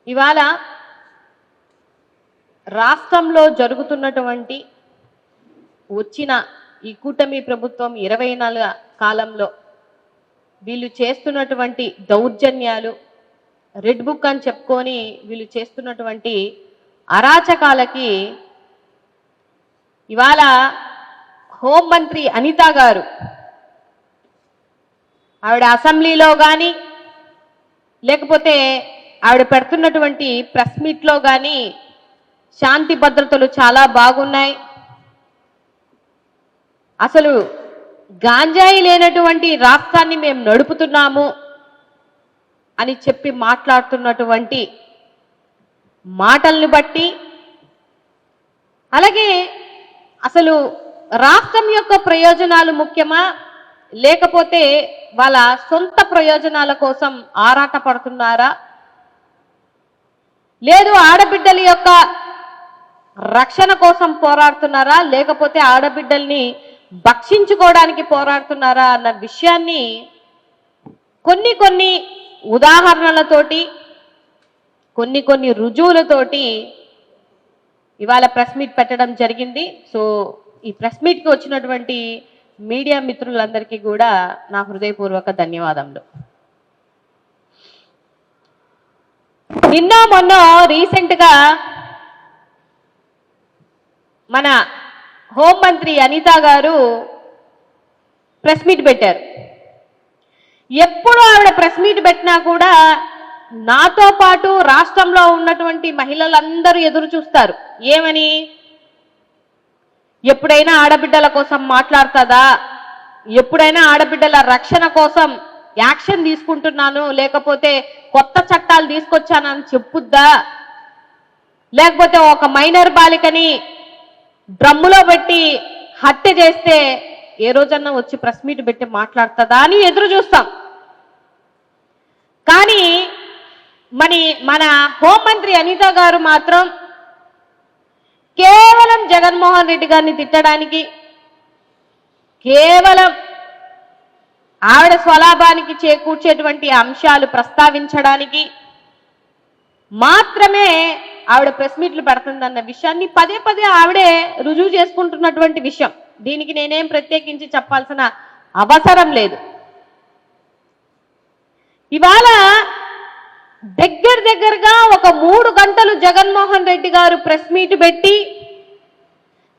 ఇవాళ రాష్ట్రంలో జరుగుతున్నటువంటి వచ్చిన ఈ కూటమి ప్రభుత్వం 20 నెలల కాలంలో వీళ్ళు చేస్తున్నటువంటి దౌర్జన్యాలు, రెడ్ బుక్ అని చెప్పుకొని వీళ్ళు చేస్తున్నటువంటి అరాచకాలకి ఇవాళ హోంమంత్రి అనిత గారు ఆవిడ అసెంబ్లీలో కానీ లేకపోతే ఆవిడ పెడుతున్నటువంటి ప్రెస్ మీట్లో కానీ శాంతి భద్రతలు చాలా బాగున్నాయి, అసలు గాంజాయి లేనటువంటి రాష్ట్రాన్ని మేము నడుపుతున్నాము అని చెప్పి మాట్లాడుతున్నటువంటి మాటల్ని బట్టి, అలాగే అసలు రాష్ట్రం యొక్క ప్రయోజనాలు ముఖ్యమా లేకపోతే వాళ్ళ సొంత ప్రయోజనాల కోసం ఆరాట పడుతున్నారా, లేదు ఆడబిడ్డల యొక్క రక్షణ కోసం పోరాడుతున్నారా లేకపోతే ఆడబిడ్డల్ని భక్షించుకోవడానికి పోరాడుతున్నారా అన్న విషయాన్ని కొన్ని ఉదాహరణలతోటి కొన్ని రుజువులతోటి ఇవాళ ప్రెస్ మీట్ పెట్టడం జరిగింది. సో ఈ ప్రెస్ మీట్కి వచ్చినటువంటి మీడియా మిత్రులందరికీ కూడా నా హృదయపూర్వక ధన్యవాదములు. నిన్న మొన్న రీసెంట్గా మన హోంమంత్రి అనిత గారు ప్రెస్ మీట్ పెట్టారు. ఎప్పుడు ఆవిడ ప్రెస్ మీట్ పెట్టినా కూడా నాతో పాటు రాష్ట్రంలో ఉన్నటువంటి మహిళలందరూ ఎదురు చూస్తారు. ఏమని? ఎప్పుడైనా ఆడబిడ్డల కోసం మాట్లాడుతుందా, ఎప్పుడైనా ఆడబిడ్డల రక్షణ కోసం యాక్షన్ తీసుకుంటున్నాను లేకపోతే కొత్త చట్టాలు తీసుకొచ్చానని చెప్పుద్దా, లేకపోతే ఒక మైనర్ బాలికని డ్రమ్ములో పెట్టి హత్య చేస్తే ఏ రోజన్నా వచ్చి ప్రెస్ మీట్ పెట్టి మాట్లాడుతుందా అని ఎదురు చూస్తాం. కానీ మన హోంమంత్రి అనిత గారు మాత్రం కేవలం జగన్మోహన్ రెడ్డి గారిని తిట్టడానికి, కేవలం ఆవిడ స్వలాభానికి చేకూర్చేటువంటి అంశాలు ప్రస్తావించడానికి మాత్రమే ఆవిడ ప్రెస్ మీట్లు పెడుతుందన్న విషయాన్ని పదే పదే ఆవిడే రుజువు చేసుకుంటున్నటువంటి విషయం. దీనికి నేనేం ప్రత్యేకించి చెప్పాల్సిన అవసరం లేదు. ఇవాళ దగ్గరగా ఒక 3 గంటలు జగన్మోహన్ రెడ్డి గారు ప్రెస్ మీట్ పెట్టి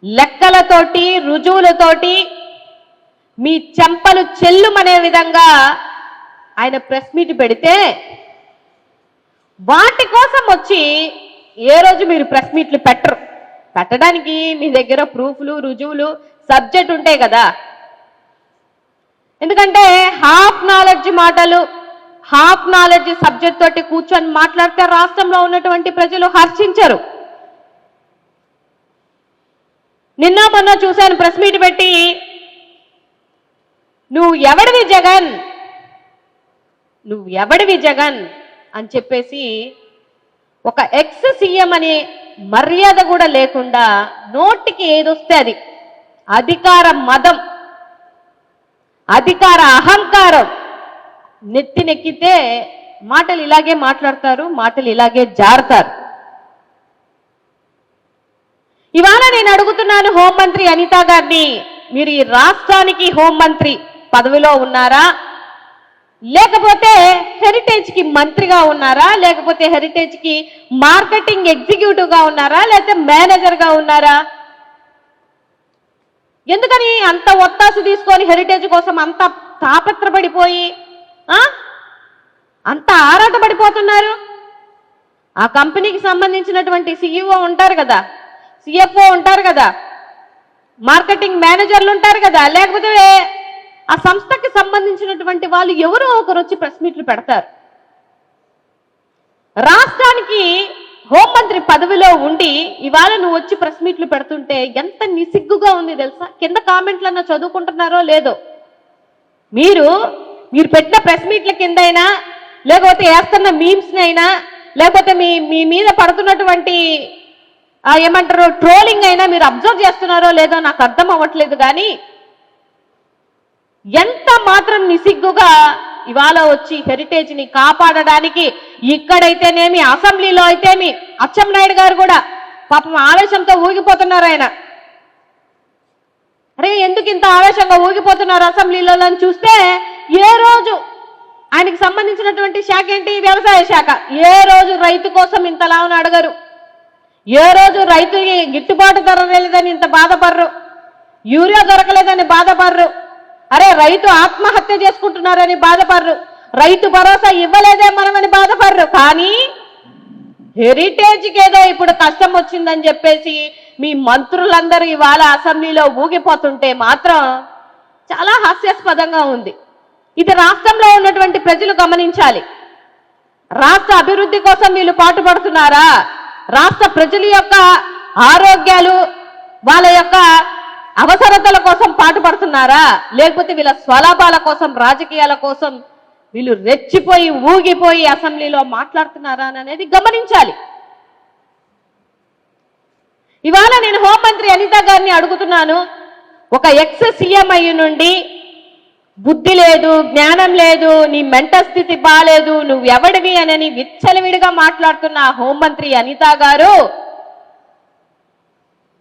లెక్కలతోటి రుజువులతోటి మీ చెంపలు చెల్లుమనే విధంగా ఆయన ప్రెస్ మీట్ పెడితే వాటి కోసం వచ్చి ఏ రోజు మీరు ప్రెస్ మీట్లు పెట్టరు. పెట్టడానికి మీ దగ్గర ప్రూఫ్లు, రుజువులు, సబ్జెక్ట్ ఉంటాయి కదా. ఎందుకంటే హాఫ్ నాలెడ్జ్ మాటలు, హాఫ్ నాలెడ్జ్ సబ్జెక్ట్ తోటి కూర్చొని మాట్లాడితే రాష్ట్రంలో ఉన్నటువంటి ప్రజలు హర్షించరు. నిన్న మొన్న చూశాను ప్రెస్ మీట్ పెట్టి, నువ్వు ఎవడివి జగన్ అని చెప్పేసి ఒక ఎక్స్ సీఎం అనే మర్యాద కూడా లేకుండా నోటికి ఏదొస్తే అది అధికార మదం, అధికార అహంకారం నెత్తినెక్కితే మాటలు ఇలాగే మాట్లాడతారు, మాటలు ఇలాగే జారుతారు. ఇవాళ నేను అడుగుతున్నాను హోంమంత్రి అనిత గారిని, మీరు ఈ రాష్ట్రానికి హోంమంత్రి పదవిలో ఉన్నారా లేకపోతే హెరిటేజ్కి మంత్రిగా ఉన్నారా లేకపోతే హెరిటేజ్కి మార్కెటింగ్ ఎగ్జిక్యూటివ్గా ఉన్నారా లేకపోతే మేనేజర్గా ఉన్నారా? ఎందుకని అంత ఒత్తాసు తీసుకొని హెరిటేజ్ కోసం అంత తాపత్రపడిపోయి అంత ఆరాటపడిపోతున్నారు? ఆ కంపెనీకి సంబంధించినటువంటి సిఇఓ ఉంటారు కదా, సిఎఫ్ఓ ఉంటారు కదా, మార్కెటింగ్ మేనేజర్లు ఉంటారు కదా, లేకపోతే ఆ సంస్థకి సంబంధించినటువంటి వాళ్ళు ఎవరో ఒకరు వచ్చి ప్రెస్ మీట్లు పెడతారు. రాష్ట్రానికి హోంమంత్రి పదవిలో ఉండి ఇవాళ నువ్వు వచ్చి ప్రెస్ మీట్లు పెడుతుంటే ఎంత నిసిగ్గుగా ఉంది తెలుసా? కింద కామెంట్లన్నా చదువుకుంటున్నారో లేదో. మీరు పెట్టిన ప్రెస్ మీట్ల కిందైనా లేకపోతే వేస్తున్న మీమ్స్నైనా లేకపోతే మీ మీద పడుతున్నటువంటి ఏమంటారు ట్రోలింగ్ అయినా మీరు అబ్జర్వ్ చేస్తున్నారో లేదో నాకు అర్థం అవ్వట్లేదు. కానీ ఎంత మాత్రం నిసిగ్గుగా ఇవాళ వచ్చి హెరిటేజ్ని కాపాడడానికి ఇక్కడైతేనేమి అసెంబ్లీలో అయితేమి అచ్చెన్నాయుడు గారు కూడా పాపం ఆవేశంతో ఊగిపోతున్నారు ఆయన. అరే ఎందుకు ఇంత ఆవేశంగా ఊగిపోతున్నారు అసెంబ్లీలో అని చూస్తే ఏ రోజు ఆయనకి సంబంధించినటువంటి శాఖ ఏంటి? వ్యవసాయ శాఖ. ఏ రోజు రైతు కోసం ఇంతలా అడగరు, ఏ రోజు రైతుకి గిట్టుబాటు ధర లేదని ఇంత బాధపడరు, యూరియా దొరకలేదని బాధపడరు, అరే రైతు ఆత్మహత్య చేసుకుంటున్నారని బాధపడరు, రైతు భరోసా ఇవ్వలేదే మనమని బాధపడరు. కానీ హెరిటేజ్కి ఏదో ఇప్పుడు కష్టం వచ్చిందని చెప్పేసి మీ మంత్రులందరూ ఇవాళ అసెంబ్లీలో ఊగిపోతుంటే మాత్రం చాలా హాస్యాస్పదంగా ఉంది. ఇది రాష్ట్రంలో ఉన్నటువంటి ప్రజలు గమనించాలి. రాష్ట్ర అభివృద్ధి కోసం వీళ్ళు పాటుపడుతున్నారా? రాష్ట్ర ప్రజల యొక్క ఆరోగ్యాలు వాళ్ళ యొక్క అవసరతల కోసం పాటుపడుతున్నారా? లేకపోతే వీళ్ళ స్వలాభాల కోసం, రాజకీయాల కోసం వీళ్ళు రెచ్చిపోయి ఊగిపోయి అసెంబ్లీలో మాట్లాడుతున్నారా అనేది గమనించాలి. ఇవాళ నేను హోంమంత్రి అనిత గారిని అడుగుతున్నాను, ఒక ఎక్స్ సీఎం అయ్యి నుండి బుద్ధి లేదు, జ్ఞానం లేదు, నీ మెంటల్ స్థితి బాలేదు, నువ్వు ఎవడివి అని విచ్చలవిడిగా మాట్లాడుతున్న హోంమంత్రి అనిత గారు,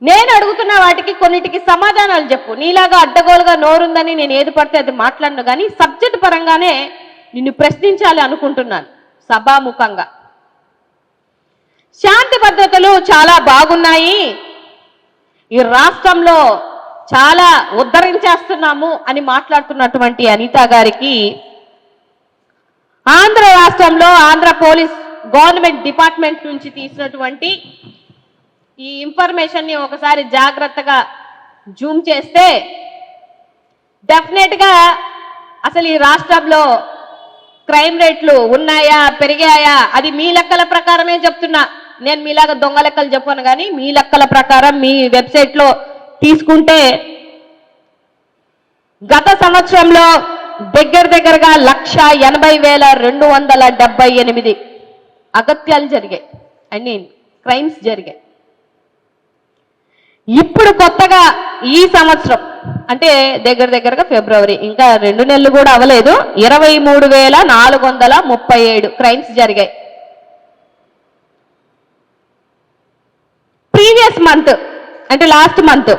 నేను అడుగుతున్న వాటికి కొన్నిటికి సమాధానాలు చెప్పు. నీలాగా అడ్డగోలుగా నోరుందని నేను ఏది పడితే అది మాట్లాడను, కానీ సబ్జెక్ట్ పరంగానే నిన్ను ప్రశ్నించాలి అనుకుంటున్నాను సభాముఖంగా. శాంతి భద్రతలు చాలా బాగున్నాయి, ఈ రాష్ట్రంలో చాలా ఉద్ధరించేస్తున్నాము అని మాట్లాడుతున్నటువంటి అనిత గారికి ఆంధ్ర రాష్ట్రంలో ఆంధ్ర పోలీస్ గవర్నమెంట్ డిపార్ట్మెంట్ నుంచి తీసినటువంటి ఈ ఇన్ఫర్మేషన్ ని ఒకసారి జాగ్రత్తగా జూమ్ చేస్తే డెఫినెట్ గా అసలు ఈ రాష్ట్రంలో క్రైమ్ రేట్లు ఉన్నాయా, పెరిగాయా, అది మీ లెక్కల ప్రకారమే చెప్తున్నా. నేను మీలాగా దొంగ లెక్కలు చెప్పాను, కానీ మీ లెక్కల ప్రకారం మీ వెబ్సైట్ లో తీసుకుంటే గత సంవత్సరంలో దగ్గరగా 1,80,278 అగత్యాలు జరిగాయి, అన్ని క్రైమ్స్ జరిగాయి. ఇప్పుడు కొత్తగా ఈ సంవత్సరం అంటే దగ్గరగా ఫిబ్రవరి, ఇంకా 2 నెలలు కూడా అవ్వలేదు, 23,437 క్రైమ్స్ జరిగాయి. ప్రీవియస్ మంత్ అంటే లాస్ట్ మంత్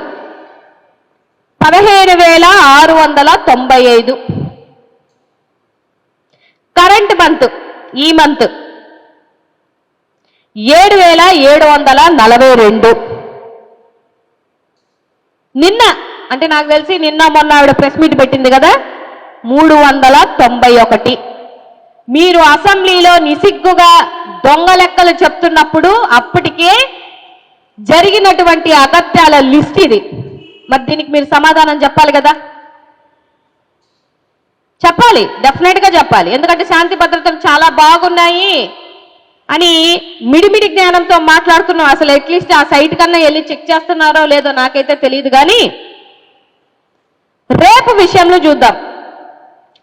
15,695. కరెంట్ మంత్ ఈ మంత్ 7,742. నిన్న అంటే నాకు తెలిసి నిన్న మొన్న ఆవిడ ప్రెస్ మీట్ పెట్టింది కదా, 391. మీరు అసెంబ్లీలో నిసిగ్గుగా దొంగ లెక్కలు చెప్తున్నప్పుడు అప్పటికే జరిగినటువంటి అగత్యాల లిస్ట్ ఇది. మరి దీనికి మీరు సమాధానం చెప్పాలి కదా, చెప్పాలి, డెఫినెట్ గా చెప్పాలి. ఎందుకంటే శాంతి భద్రతలు చాలా బాగున్నాయి అని మిడిమిడి జ్ఞానంతో మాట్లాడుతున్నాం. అసలు అట్లీస్ట్ ఆ సైట్ కన్నా వెళ్ళి చెక్ చేస్తున్నారో లేదో నాకైతే తెలియదు. కానీ రేపు విషయంలో చూద్దాం.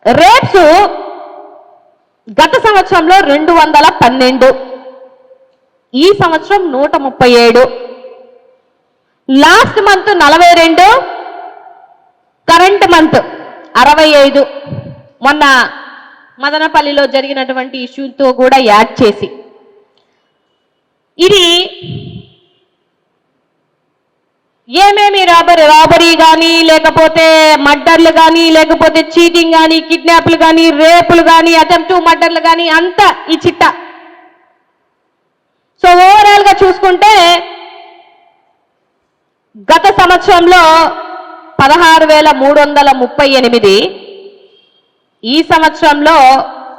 రేప్స్ గత సంవత్సరంలో 212, ఈ సంవత్సరం 137, లాస్ట్ మంత్ 42, కరెంట్ మంత్ 65, మొన్న మదనపల్లిలో జరిగినటువంటి ఇష్యూతో కూడా యాడ్ చేసి ఇది ఏమేమి రాబరీ కానీ, లేకపోతే మర్డర్లు కానీ, లేకపోతే చీటింగ్ కానీ, కిడ్నాప్లు కానీ, రేపులు కానీ, అటెంప్ట్ మర్డర్లు కానీ, అంతా ఈ చిట్ట. సో ఓవరాల్ గా చూసుకుంటే గత సంవత్సరంలో 16,338, ఈ సంవత్సరంలో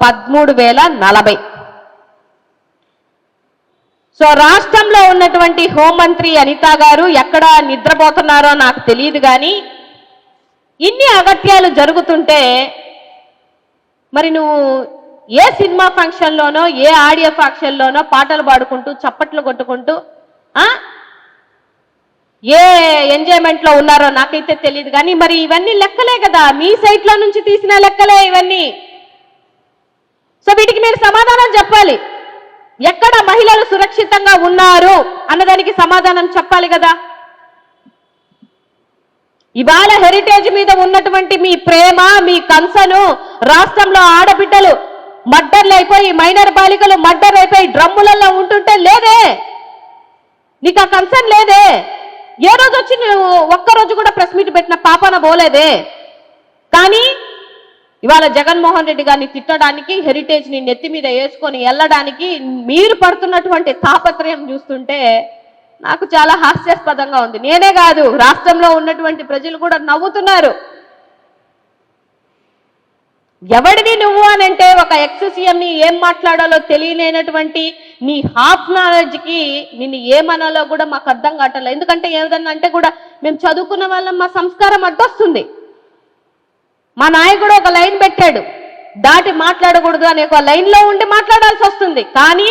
13,040. సో రాష్ట్రంలో ఉన్నటువంటి హోంమంత్రి అనిత గారు ఎక్కడ నిద్రపోతున్నారో నాకు తెలియదు, కానీ ఇన్ని అగత్యాలు జరుగుతుంటే మరి నువ్వు ఏ సినిమా ఫంక్షన్లోనో ఏ ఆడియో ఫంక్షన్లోనో పాటలు పాడుకుంటూ చప్పట్లు కొట్టుకుంటూ ఏ ఎంజాయ్మెంట్లో ఉన్నారో నాకైతే తెలియదు. కానీ మరి ఇవన్నీ లెక్కలే కదా, మీ సైట్లో నుంచి తీసిన లెక్కలే ఇవన్నీ. సో వీటికి మీరు సమాధానం చెప్పాలి. ఎక్కడ మహిళలు సురక్షితంగా ఉన్నారు అన్నదానికి సమాధానం చెప్పాలి కదా. ఇవాళ హెరిటేజ్ మీద ఉన్నటువంటి మీ ప్రేమ, మీ కన్సను, రాష్ట్రంలో ఆడబిడ్డలు మర్డర్లు అయిపోయి, మైనర్ బాలికలు మర్డర్ అయిపోయి డ్రమ్ములలో ఉంటుంటే లేదే, నీకు ఆ కన్సర్న్ లేదే. ఏ రోజు వచ్చి నువ్వు ఒక్కరోజు కూడా ప్రెస్ మీట్ పెట్టిన పాపన పోలేదే. కానీ ఇవాళ జగన్మోహన్ రెడ్డి గారిని తిట్టడానికి, హెరిటేజ్ ని నెత్తి మీద వేసుకొని వెళ్ళడానికి మీరు పడుతున్నటువంటి తాపత్రయం చూస్తుంటే నాకు చాలా హాస్యాస్పదంగా ఉంది. నేనే కాదు, రాష్ట్రంలో ఉన్నటువంటి ప్రజలు కూడా నవ్వుతున్నారు. ఎవడివి నువ్వు అని అంటే ఒక ఎక్స్ సీఎంని ఏం మాట్లాడాలో తెలియలేనటువంటి నీ హాఫ్ నాలెడ్జ్కి నిన్ను ఏమనాలో కూడా మాకు అర్థం కావట్లేదు. ఎందుకంటే ఏదన్నా అంటే కూడా మేము చదువుకున్న వాళ్ళం, మా సంస్కారం అడ్డొస్తుంది. మా నాయకుడు ఒక లైన్ పెట్టాడు, దాటి మాట్లాడకూడదు అనే ఒక లైన్లో ఉండి మాట్లాడాల్సి వస్తుంది. కానీ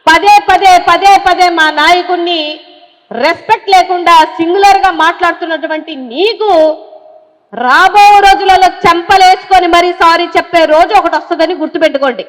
పదే పదే పదే పదే మా నాయకుడిని రెస్పెక్ట్ లేకుండా సింగులర్గా మాట్లాడుతున్నటువంటి నీకు రాబో రోజులలో చెంపలేసుకొని మరీ సారీ చెప్పే రోజు ఒకటి వస్తుందని గుర్తుపెట్టుకోండి.